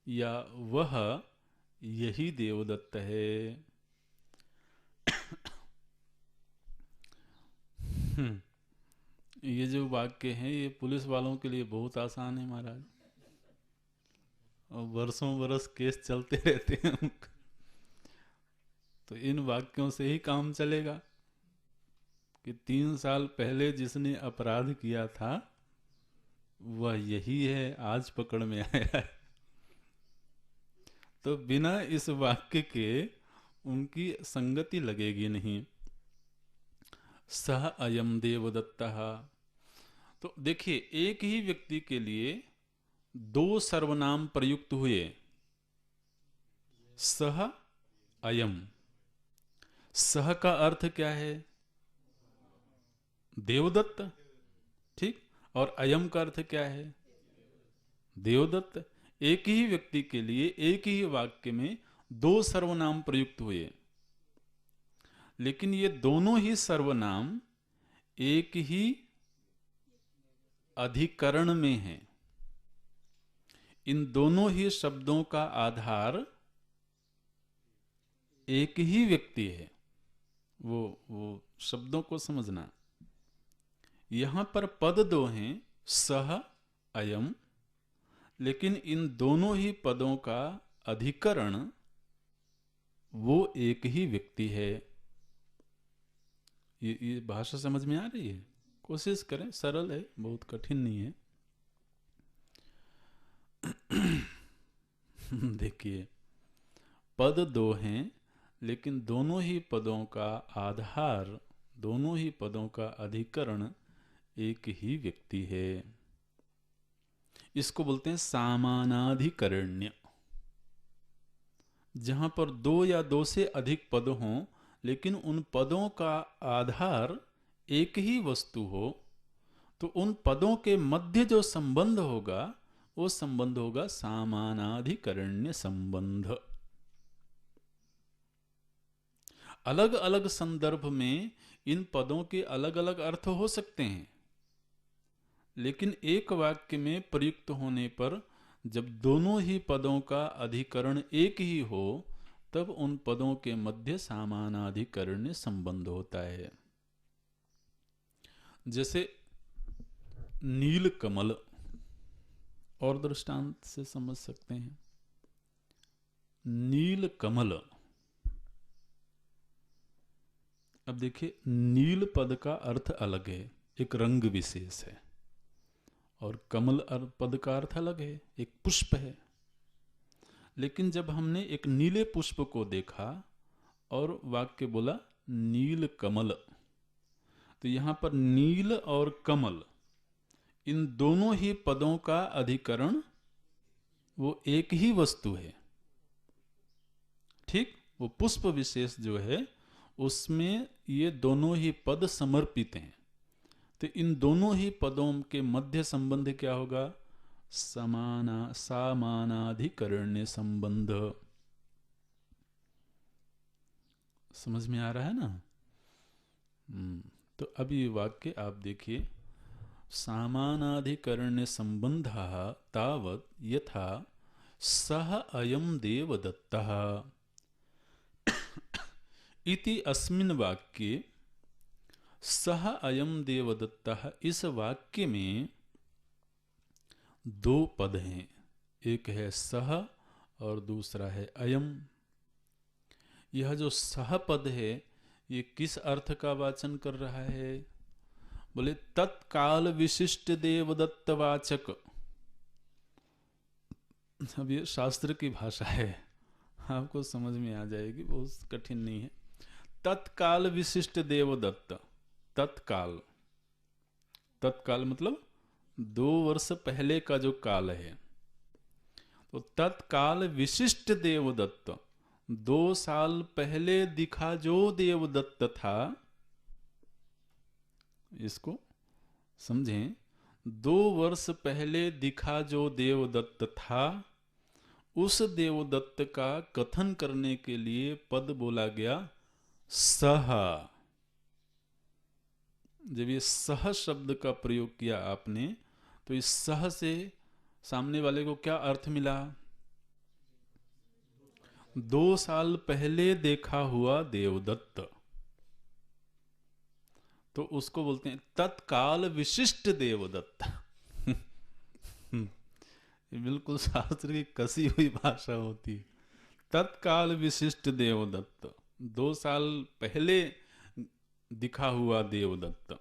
या वह यही देवदत्त है। ये जो वाक्य है ये पुलिस वालों के लिए बहुत आसान है महाराज, और वर्षों बरस केस चलते रहते हैं तो इन वाक्यों से ही काम चलेगा कि 3 साल पहले जिसने अपराध किया था वह यही है, आज पकड़ में आया है। तो बिना इस वाक्य के उनकी संगति लगेगी नहीं। सह अयम देवदत्तः। तो देखिए, एक ही व्यक्ति के लिए 2 सर्वनाम प्रयुक्त हुए, सह अयम। सह का अर्थ क्या है? देवदत्त, ठीक। और अयम का अर्थ क्या है? देवदत्त। एक ही व्यक्ति के लिए एक ही वाक्य में 2 सर्वनाम प्रयुक्त हुए, लेकिन ये दोनों ही सर्वनाम एक ही अधिकरण में हैं। इन दोनों ही शब्दों का आधार एक ही व्यक्ति है। वो शब्दों को समझना। यहां पर पद 2 हैं, सह अयम, लेकिन इन दोनों ही पदों का अधिकरण वो एक ही व्यक्ति है। ये भाषा समझ में आ रही है? कोशिश करें, सरल है, बहुत कठिन नहीं है। देखिए, पद 2 हैं, लेकिन दोनों ही पदों का आधार, दोनों ही पदों का अधिकरण एक ही व्यक्ति है। इसको बोलते हैं सामानाधिकरण्य। जहां पर 2 या 2 से अधिक पद हों, लेकिन उन पदों का आधार एक ही वस्तु हो, तो उन पदों के मध्य जो संबंध होगा वो संबंध होगा सामानाधिकरण्य संबंध। अलग अलग संदर्भ में इन पदों के अलग अलग अर्थ हो सकते हैं, लेकिन एक वाक्य में प्रयुक्त होने पर जब दोनों ही पदों का अधिकरण एक ही हो, तब उन पदों के मध्य सामानाधिकरण्य संबंध होता है। जैसे नील कमल, और दृष्टांत से समझ सकते हैं। नील कमल अब देखिए, नील पद का अर्थ अलग है, एक रंग विशेष है, और कमल पद का अर्थ अलग है, एक पुष्प है। लेकिन जब हमने एक नीले पुष्प को देखा और वाक्य बोला नील कमल, तो यहां पर नील और कमल, इन दोनों ही पदों का अधिकरण वो एक ही वस्तु है। ठीक, वो पुष्प विशेष जो है उसमें ये दोनों ही पद समर्पित हैं। तो इन दोनों ही पदों के मध्य संबंध क्या होगा? सामानाधिकरण्य संबंध। समझ में आ रहा है ना? तो अब ये वाक्य आप देखिए, सामानाधिकरण्य संबंध तावत् यथा सह अयम देवदत्तः इति अस्मिन् वाक्ये, सह अयम देवदत्तः, इस वाक्य में दो पद हैं, एक है सह और दूसरा है अयम। यह जो सह पद है ये किस अर्थ का वाचन कर रहा है? बोले तत्काल विशिष्ट देवदत्तवाचक। अब ये शास्त्र की भाषा है, आपको समझ में आ जाएगी, बहुत कठिन नहीं है। तत्काल विशिष्ट देवदत्त, तत्काल, तत्काल मतलब 2 वर्ष पहले का जो काल है, तो तत्काल विशिष्ट देवदत्त, 2 साल पहले दिखा जो देवदत्त था, इसको समझें। 2 वर्ष पहले दिखा जो देवदत्त था, उस देवदत्त का कथन करने के लिए पद बोला गया सह। जब ये सह शब्द का प्रयोग किया आपने, तो इस सह से सामने वाले को क्या अर्थ मिला? 2 साल पहले देखा हुआ देवदत्त, तो उसको बोलते हैं तत्काल विशिष्ट देवदत्त। ये बिल्कुल शास्त्र की कसी हुई भाषा होती है। तत्काल विशिष्ट देवदत्त, 2 साल पहले दिखा हुआ देवदत्त,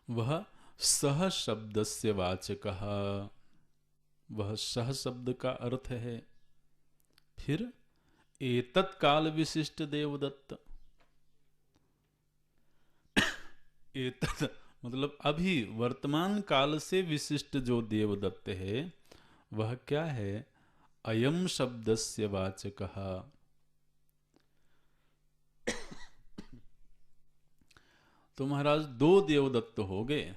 वह सह शब्दस्य वाचकः, वह सह शब्द का अर्थ है। फिर एतत्काल विशिष्ट देवदत्त, एतत् मतलब अभी वर्तमान काल से विशिष्ट जो देवदत्त है वह क्या है? अयम शब्दस्य वाचकः। तो महाराज 2 देवदत्त हो गए।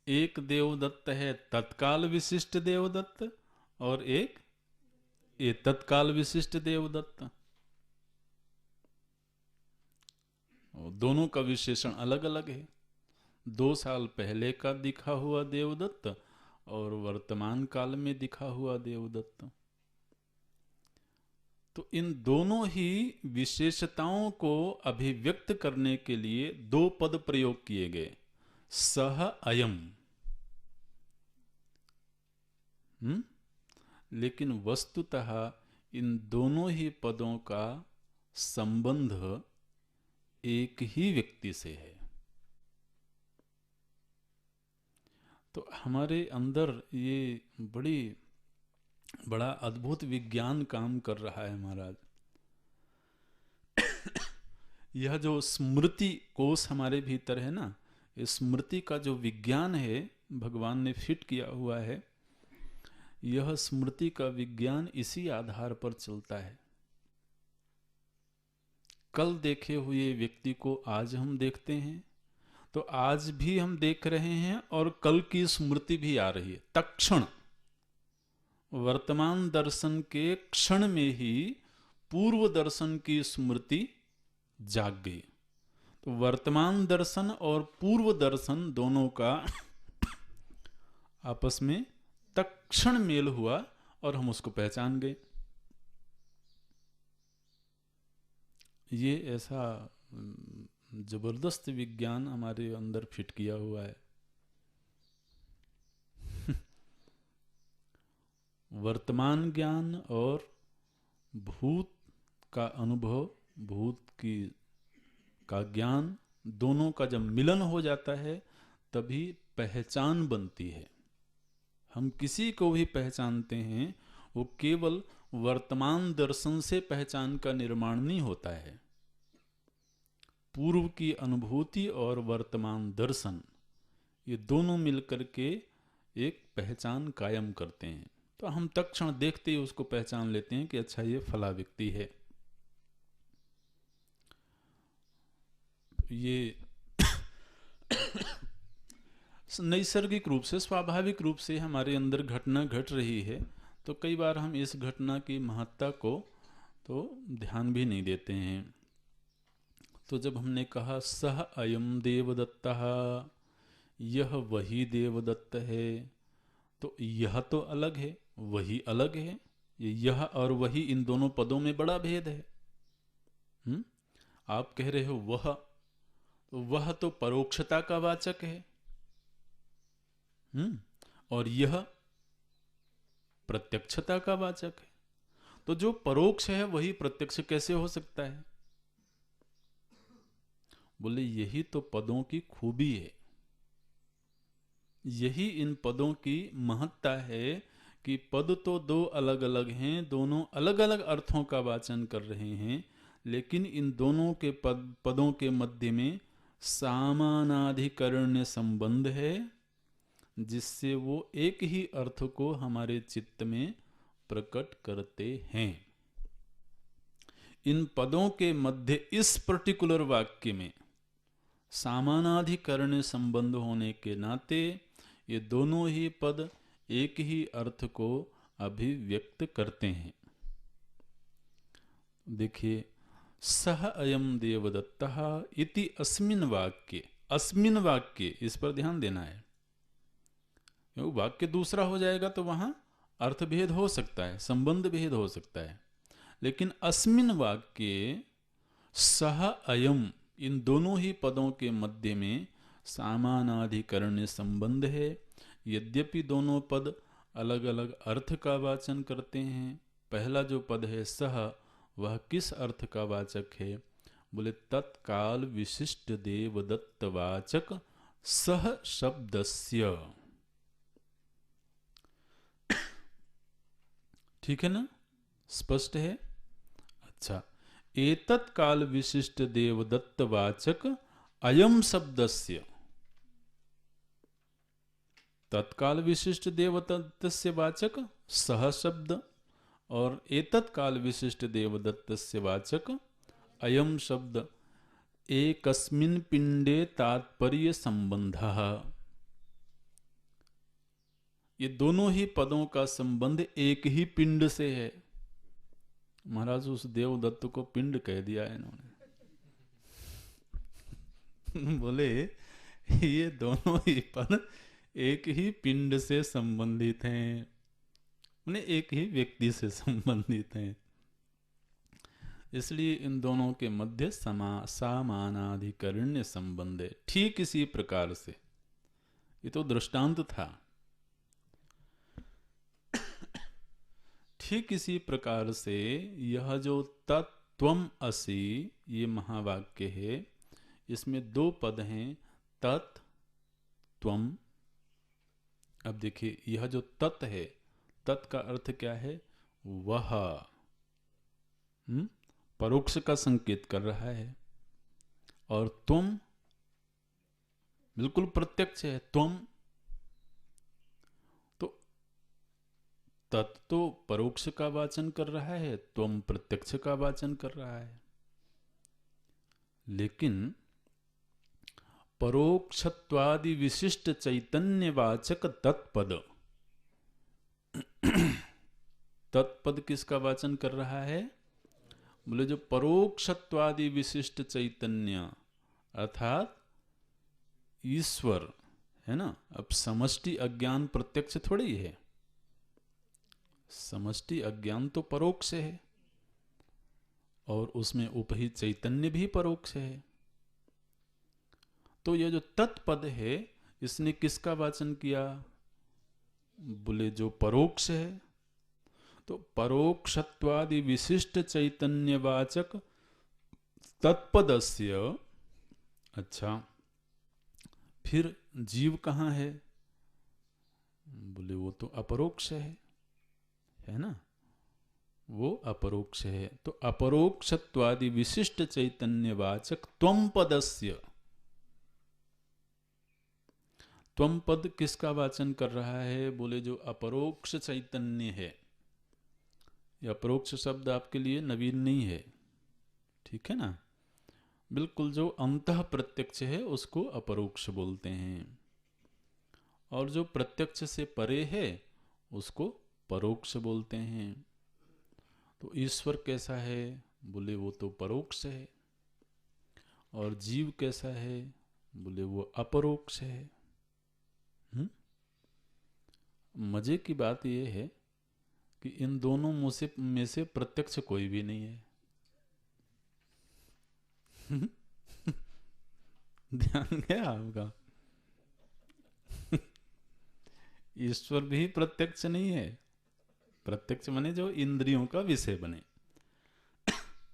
एक देवदत्त है तत्काल विशिष्ट देवदत्त, और एक ये तत्काल विशिष्ट देवदत्त। दोनों का विशेषण अलग अलग है। 2 साल पहले का दिखा हुआ देवदत्त और वर्तमान काल में दिखा हुआ देवदत्त। तो इन दोनों ही विशेषताओं को अभिव्यक्त करने के लिए 2 पद प्रयोग किए गए, सह अयम। लेकिन वस्तुतः इन दोनों ही पदों का संबंध एक ही व्यक्ति से है। तो हमारे अंदर ये बड़ा अद्भुत विज्ञान काम कर रहा है महाराज। यह जो स्मृति कोश हमारे भीतर है ना, इस स्मृति का जो विज्ञान है भगवान ने फिट किया हुआ है। यह स्मृति का विज्ञान इसी आधार पर चलता है। कल देखे हुए व्यक्ति को आज हम देखते हैं, तो आज भी हम देख रहे हैं और कल की स्मृति भी आ रही है। तत्क्षण वर्तमान दर्शन के क्षण में ही पूर्व दर्शन की स्मृति जाग गई। तो वर्तमान दर्शन और पूर्व दर्शन दोनों का आपस में तत्क्षण मेल हुआ और हम उसको पहचान गए। ये ऐसा जबरदस्त विज्ञान हमारे अंदर फिट किया हुआ है। वर्तमान ज्ञान और भूत का अनुभव, भूत की का ज्ञान, दोनों का जब मिलन हो जाता है तभी पहचान बनती है। हम किसी को भी पहचानते हैं, वो केवल वर्तमान दर्शन से पहचान का निर्माण नहीं होता है। पूर्व की अनुभूति और वर्तमान दर्शन, ये दोनों मिलकर के एक पहचान कायम करते हैं। तो हम तत्क्षण देखते ही उसको पहचान लेते हैं कि अच्छा ये फला व्यक्ति है। ये नैसर्गिक रूप से, स्वाभाविक रूप से हमारे अंदर घटना घट रही है, तो कई बार हम इस घटना की महत्ता को तो ध्यान भी नहीं देते हैं। तो जब हमने कहा सह अयम देवदत्तः, यह वही देवदत्त है, तो यह तो अलग है, वही अलग है। यह और वही, इन दोनों पदों में बड़ा भेद है। आप कह रहे हो वह, तो वह तो परोक्षता का वाचक है। और यह प्रत्यक्षता का वाचक है। तो जो परोक्ष है वही प्रत्यक्ष कैसे हो सकता है? बोले यही तो पदों की खूबी है, यही इन पदों की महत्ता है कि पद तो दो अलग अलग हैं, दोनों अलग अलग अर्थों का वाचन कर रहे हैं, लेकिन इन दोनों के पदों के मध्य में सामानाधिकरण्य संबंध है, जिससे वो एक ही अर्थ को हमारे चित्त में प्रकट करते हैं। इन पदों के मध्य इस पर्टिकुलर वाक्य में सामानाधिकरण्य संबंध होने के नाते ये दोनों ही पद एक ही अर्थ को अभिव्यक्त करते हैं। देखिए, सह अयम देवदत्तः इति अस्मिन् वाक्ये, अस्मिन् वाक्ये, इस पर ध्यान देना है। वाक्य दूसरा हो जाएगा तो वहां अर्थ भेद हो सकता है, संबंध भेद हो सकता है, लेकिन अस्मिन् वाक्ये सह अयम, इन दोनों ही पदों के मध्य में सामानाधिकरण्य संबंध है। यद्यपि दोनों पद अलग अलग अर्थ का वाचन करते हैं। पहला जो पद है सह, वह किस अर्थ का वाचक है? बोले तत्काल विशिष्ट देवदत्तवाचक सह शब्दस्य। ठीक है ना, स्पष्ट है? अच्छा, एतत् काल विशिष्ट देवदत्तवाचक अयम शब्दस्य, तत्काल विशिष्ट देवदत्तस्य वाचक सह शब्द और एतत् काल विशिष्ट देवदत्तस्य वाचक अयम शब्द एकस्मिन् पिंडे तात्पर्य संबंधः। ये दोनों ही पदों का संबंध एक ही पिंड से है। महाराज उस देवदत्त को पिंड कह दिया है इन्होंने। बोले ये दोनों ही पद एक ही पिंड से संबंधित हैं, उन्हें एक ही व्यक्ति से संबंधित हैं, इसलिए इन दोनों के मध्य सामानाधिकरण्य संबंध है। ठीक इसी प्रकार से, ये तो दृष्टांत था, ठीक इसी प्रकार से यह जो तत्त्वम असि, ये महावाक्य है, इसमें दो पद हैं, तत् त्वम। अब देखिए, यह जो तत् है, तत् का अर्थ क्या है? वह परोक्ष का संकेत कर रहा है, और तुम बिल्कुल प्रत्यक्ष है। तुम तो तत् तो परोक्ष का वाचन कर रहा है, तुम प्रत्यक्ष का वाचन कर रहा है, लेकिन परोक्षत्वादि विशिष्ट चैतन्यवाचक तत्पद, तत्पद किसका वाचन कर रहा है? बोले जो परोक्षत्वादि विशिष्ट चैतन्य अर्थात ईश्वर है ना। अब समष्टि अज्ञान प्रत्यक्ष थोड़ी है, समष्टि अज्ञान तो परोक्ष है, और उसमें उपहित चैतन्य भी परोक्ष है। तो यह जो तत्पद है, इसने किसका वाचन किया? बोले जो परोक्ष है। तो परोक्षत्वादि विशिष्ट चैतन्यवाचक तत्पदस्य, अच्छा फिर जीव कहाँ है? बोले वो तो अपरोक्ष है ना, वो अपरोक्ष है। तो अपरोक्षत्वादि विशिष्ट चैतन्यवाचक त्वम पदस्य, त्वम पद किसका वाचन कर रहा है? बोले जो अपरोक्ष चैतन्य है। ये अपरोक्ष शब्द आपके लिए नवीन नहीं है, ठीक है ना। बिल्कुल जो अंतः प्रत्यक्ष है उसको अपरोक्ष बोलते हैं, और जो प्रत्यक्ष से परे है उसको परोक्ष बोलते हैं। तो ईश्वर कैसा है? बोले वो तो परोक्ष है। और जीव कैसा है? बोले वो अपरोक्ष है। मजे की बात यह है कि इन दोनों में से प्रत्यक्ष कोई भी नहीं है। ध्यान गया आपका? ईश्वर भी प्रत्यक्ष नहीं है। प्रत्यक्ष माने जो इंद्रियों का विषय बने।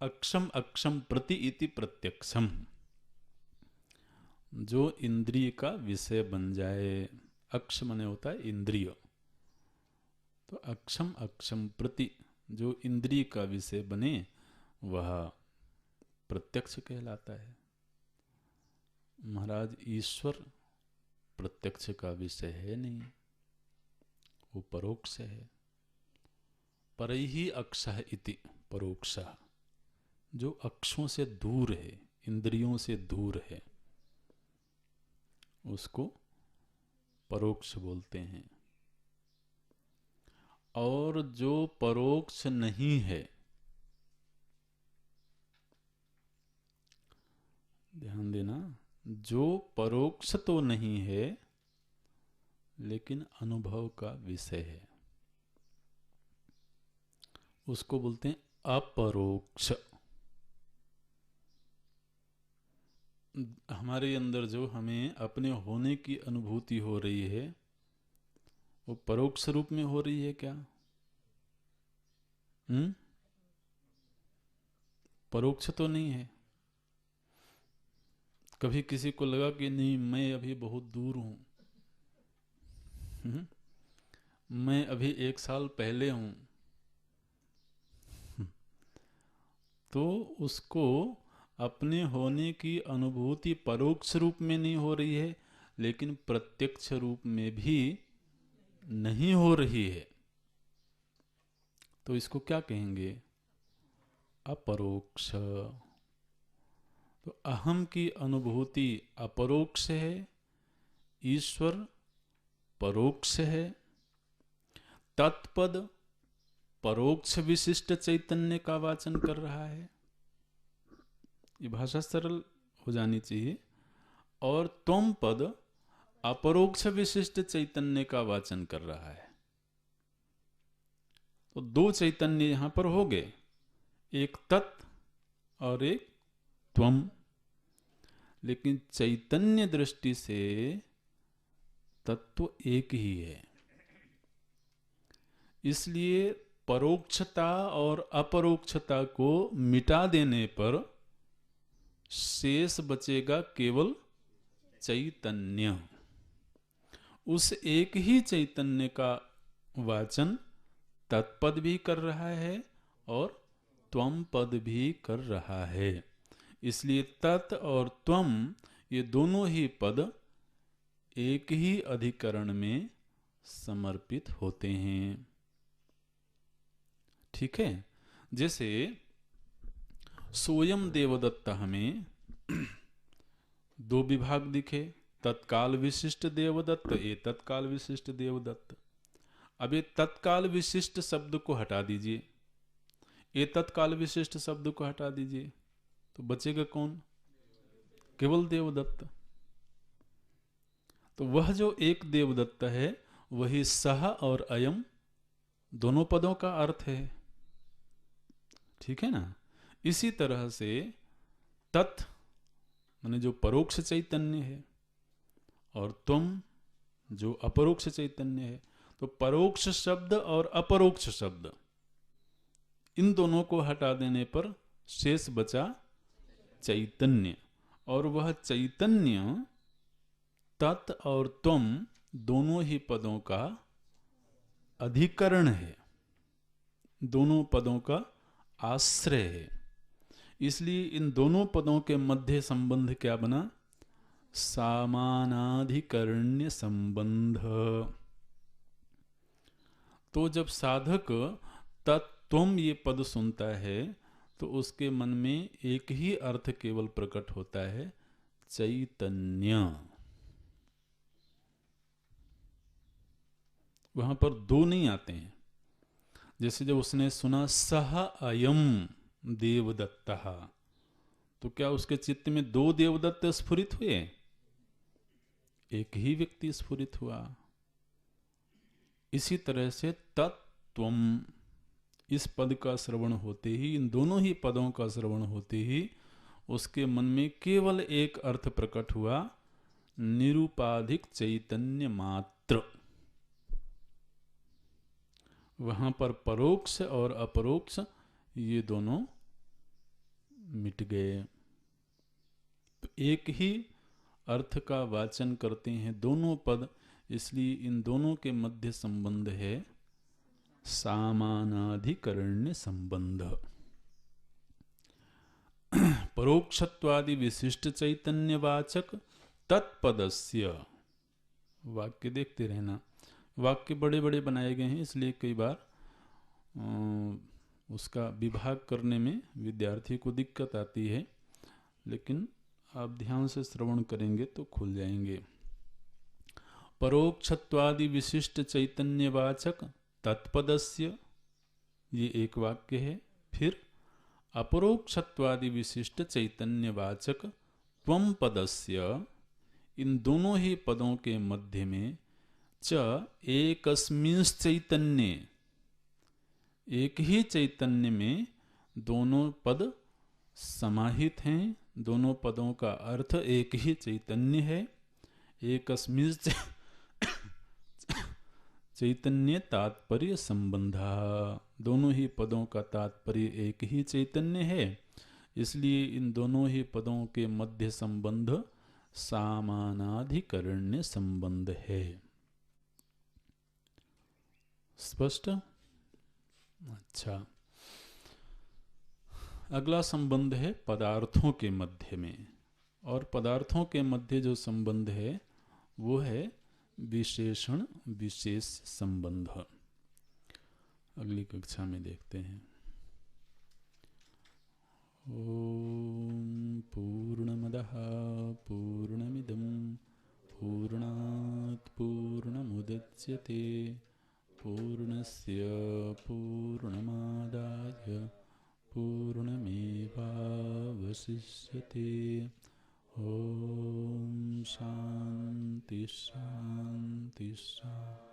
अक्षम अक्षम प्रति इति प्रत्यक्षम, जो इंद्रिय का विषय बन जाए। अक्ष माने होता है इंद्रिय, तो अक्षम अक्षम प्रति, जो इंद्रिय का विषय बने वह प्रत्यक्ष कहलाता है। महाराज ईश्वर प्रत्यक्ष का विषय है नहीं, वो परोक्ष है। परैहि अक्षः इति परोक्षः, जो अक्षों से दूर है, इंद्रियों से दूर है, उसको परोक्ष बोलते हैं। और जो परोक्ष नहीं है, ध्यान देना, जो परोक्ष तो नहीं है लेकिन अनुभव का विषय है, उसको बोलते हैं अपरोक्ष। हमारे अंदर जो हमें अपने होने की अनुभूति हो रही है वो परोक्ष रूप में हो रही है क्या? परोक्ष तो नहीं है। कभी किसी को लगा कि नहीं मैं अभी बहुत दूर हूं, मैं अभी 1 साल पहले हूं, तो उसको अपने होने की अनुभूति परोक्ष रूप में नहीं हो रही है, लेकिन प्रत्यक्ष रूप में भी नहीं हो रही है। तो इसको क्या कहेंगे? अपरोक्ष। तो अहम की अनुभूति अपरोक्ष है, ईश्वर परोक्ष है। तत्पद परोक्ष विशिष्ट चैतन्य का वाचन कर रहा है। ये भाषा सरल हो जानी चाहिए। और त्वम पद अपरोक्ष विशिष्ट चैतन्य का वाचन कर रहा है। तो 2 चैतन्य यहां पर हो गए, एक तत् और एक त्वम। लेकिन चैतन्य दृष्टि से तत्व एक ही है। इसलिए परोक्षता और अपरोक्षता को मिटा देने पर शेष बचेगा केवल चैतन्य। उस एक ही चैतन्य का वाचन तत्पद भी कर रहा है और त्वम पद भी कर रहा है। इसलिए तत् और त्वम ये दोनों ही पद एक ही अधिकरण में समर्पित होते हैं। ठीक है। जैसे सोयम देवदत्त हमें 2 विभाग दिखे, तत्काल विशिष्ट देवदत्त, ये तत्काल विशिष्ट देवदत्त। अब ये तत्काल विशिष्ट शब्द को हटा दीजिए, ये तत्काल विशिष्ट शब्द को हटा दीजिए, तो बचेगा कौन? केवल देवदत्त। तो वह जो एक देवदत्त है वही सह और अयम दोनों पदों का अर्थ है। ठीक है ना। इसी तरह से तत् माने जो परोक्ष चैतन्य है और तुम जो अपरोक्ष चैतन्य है, तो परोक्ष शब्द और अपरोक्ष शब्द इन दोनों को हटा देने पर शेष बचा चैतन्य, और वह चैतन्य तत् और त्वम दोनों ही पदों का अधिकरण है, दोनों पदों का आश्रय है। इसलिए इन दोनों पदों के मध्य संबंध क्या बना? समानाधिकरण्य संबंध। तो जब साधक तत्त्वम ये पद सुनता है तो उसके मन में एक ही अर्थ केवल प्रकट होता है, चैतन्य। वहां पर दो नहीं आते हैं। जैसे जब उसने सुना सह अयम देवदत्तः, तो क्या उसके चित्त में दो देवदत्त स्फुरित हुए? एक ही व्यक्ति स्फुरित हुआ। इसी तरह से तत्त्वम, इस पद का श्रवण होते ही, इन दोनों ही पदों का श्रवण होते ही उसके मन में केवल एक अर्थ प्रकट हुआ, निरुपाधिक चैतन्य मात्र। वहां पर परोक्ष और अपरोक्ष ये दोनों मिट गए। तो एक ही अर्थ का वाचन करते हैं दोनों पद, इसलिए इन दोनों के मध्य संबंध है सामानाधिकरण्य संबंध। परोक्षत्वादि विशिष्ट चैतन्यवाचक तत्पदस्य, वाक्य देखते रहना, वाक्य बड़े बड़े बनाए गए हैं, इसलिए कई बार उसका विभाग करने में विद्यार्थी को दिक्कत आती है, लेकिन आप ध्यान से श्रवण करेंगे तो खुल जाएंगे। परोक्षत्वादि विशिष्ट चैतन्यवाचक तत्पदस्य, ये एक वाक्य है। फिर अपरोक्षत्वादि विशिष्ट चैतन्यवाचक त्वम पदस्य, इन दोनों ही पदों के मध्य में च एकस्मिंश्चैतन्ये, एक ही चैतन्य में दोनों पद समाहित हैं, दोनों पदों का अर्थ एक ही चैतन्य है। एकस्मिन् चैतन्य तात्पर्य संबंध, दोनों ही पदों का तात्पर्य एक ही चैतन्य है, इसलिए इन दोनों ही पदों के मध्य संबंध सामानाधिकरण्य संबंध है। स्पष्ट? अच्छा, अगला संबंध है पदार्थों के मध्य में, और पदार्थों के मध्य जो संबंध है वो है विशेषण विशेष संबंध। अगली कक्षा में देखते हैं। ओम पूर्णमदः पूर्णमिदं पूर्णात् पूर्णमुदच्यते पूर्णस्य पूर्णमादाय पूर्णमेवावशिष्यते। ओम शांति शांति शांति।